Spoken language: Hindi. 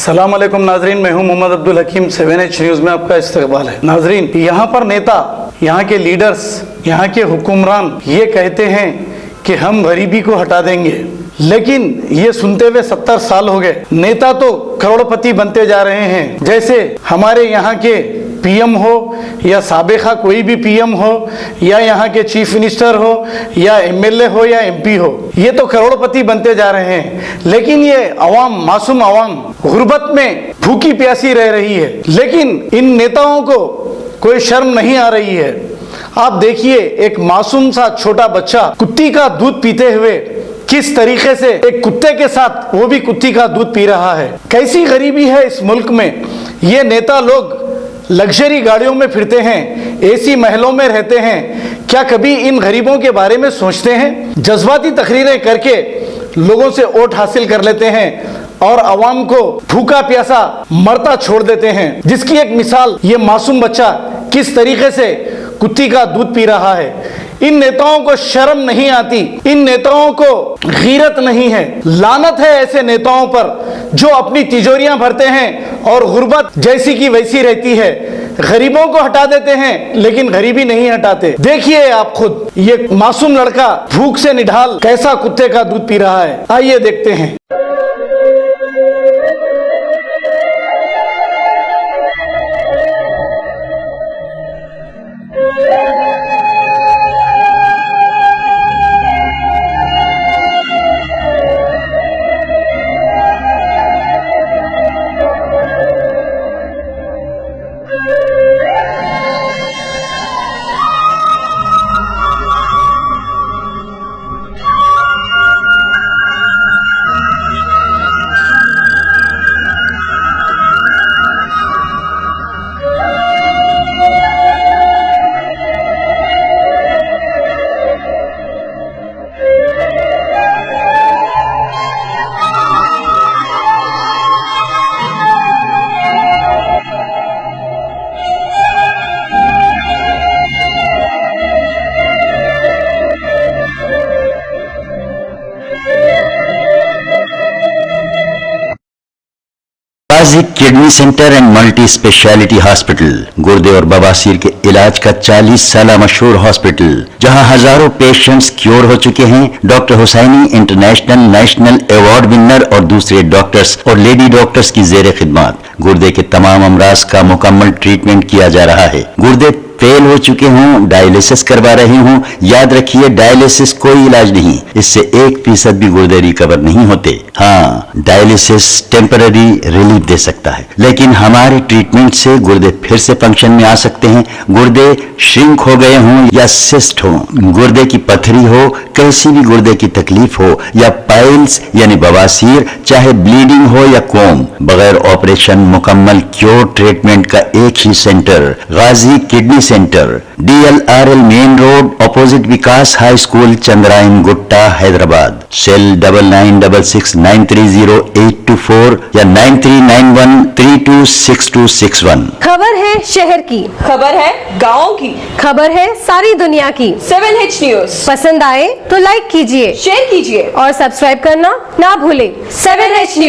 अस्सलाम वालेकुम नाजरीन, मैं हूं मोहम्मद अब्दुल हकीम। 7H न्यूज़ में आपका इस्तकबाल है। नाजरीन, यहाँ पर नेता, यहाँ के लीडर्स, यहाँ के हुक्मरान ये कहते हैं कि हम गरीबी को हटा देंगे, लेकिन ये सुनते हुए 70 साल हो गए। नेता तो करोड़पति बनते जा रहे हैं, जैसे हमारे यहाँ के पीएम हो या साबिका कोई भी पीएम हो या यहाँ के चीफ मिनिस्टर हो या एमएलए हो या एमपी हो, ये तो करोड़पति बनते जा रहे हैं। लेकिन ये अवाम, मासूम अवाम गुर्बत में भूखी प्यासी रह रही है। लेकिन इन नेताओं को कोई शर्म नहीं आ रही है। आप देखिए, एक मासूम सा छोटा बच्चा कुत्ती का दूध पीते हुए किस तरीके से एक कुत्ते के साथ वो भी कुत्ती का दूध पी रहा है। कैसी गरीबी है इस मुल्क में। ये नेता लोग लग्जरी गाड़ियों में फिरते हैं, एसी महलों में रहते हैं। क्या कभी इन गरीबों के बारे में सोचते हैं? जज्बाती तकरीरें करके लोगों से वोट हासिल कर लेते हैं और अवाम को भूखा प्यासा मरता छोड़ देते हैं, जिसकी एक मिसाल ये मासूम बच्चा किस तरीके से कुत्ती का दूध पी रहा है। इन नेताओं को शर्म नहीं आती, इन नेताओं को गीरत नहीं है। लानत है ऐसे नेताओं पर जो अपनी तिजोरियां भरते हैं और गुर्बत जैसी की वैसी रहती है। गरीबों को हटा देते हैं लेकिन गरीबी नहीं हटाते। देखिए आप खुद, ये मासूम लड़का भूख से निढाल कैसा कुत्ते का दूध पी रहा है। आइए देखते हैं। Ghazi kidney centre and multi speciality hospital, गुर्दे और बवासीर के इलाज का 40 साल मशहूर हॉस्पिटल, जहां हजारों पेशेंट्स क्योर हो चुके हैं। Doctor Husaini international national award winner और दूसरे डॉक्टर्स और लेडी डॉक्टर्स की जेर खिदमत गुर्दे के तमाम अमराज का मुकम्मल ट्रीटमेंट किया जा रहा है। गुर्दे फेल हो चुके हों, डायलिसिस करवा रहे हों, याद रखिए डायलिसिस कोई इलाज नहीं, इससे 1% भी गुर्दे रिकवर नहीं होते। हाँ, डायलिसिस टेम्पररी रिलीफ दे सकता है, लेकिन हमारे ट्रीटमेंट से गुर्दे फिर से फंक्शन में आ सकते हैं। गुर्दे श्रिंक हो गए हों या सिस्ट हो, गुर्दे की पथरी हो, कैसी भी गुर्दे की तकलीफ हो या पाइल्स यानी बवासीर, चाहे ब्लीडिंग हो या कोम, बगैर ऑपरेशन मुकम्मल क्योर ट्रीटमेंट का एक ही centre, Ghazi kidney centre, DLRL main road, opposite Vikas high school, Chandrayangutta, Hyderabad. Cell 9966930824 या 9391326261। खबर है शहर की, खबर है गाँव की, खबर है सारी दुनिया की। 7H न्यूज़ पसंद आए तो लाइक कीजिए, शेयर कीजिए और सब्सक्राइब करना ना भूलें। 7H news.